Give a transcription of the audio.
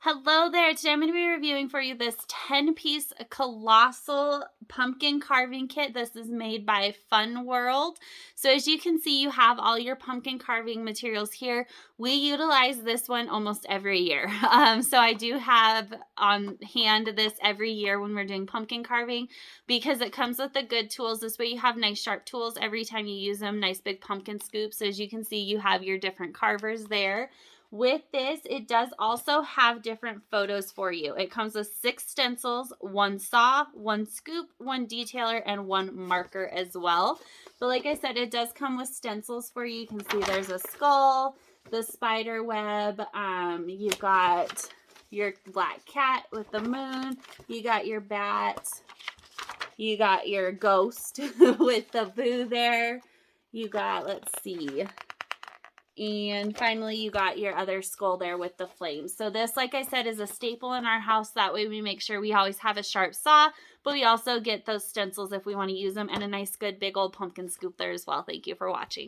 Hello there. Today I'm going to be reviewing for you this 10-piece colossal pumpkin carving kit. This is made by Fun World. So as you can see, you have all your pumpkin carving materials here. We utilize this one almost every year. So I do have on hand this every year when we're doing pumpkin carving because it comes with the good tools. This way you have nice sharp tools every time you use them, nice big pumpkin scoops. So as you can see, you have your different carvers there. With this, it does also have different photos for you. It comes with 6 stencils, 1 saw, 1 scoop, 1 detailer, and 1 marker as well. But like I said, it does come with stencils for you. You can see there's a skull, the spider web, you've got your black cat with the moon, you got your bat, you got your ghost with the boo there, you got, let's see, and finally, you got your other skull there with the flames. So this, like I said, is a staple in our house. That way we make sure we always have a sharp saw, but we also get those stencils if we want to use them, and a nice good big old pumpkin scoop there as well. Thank you for watching.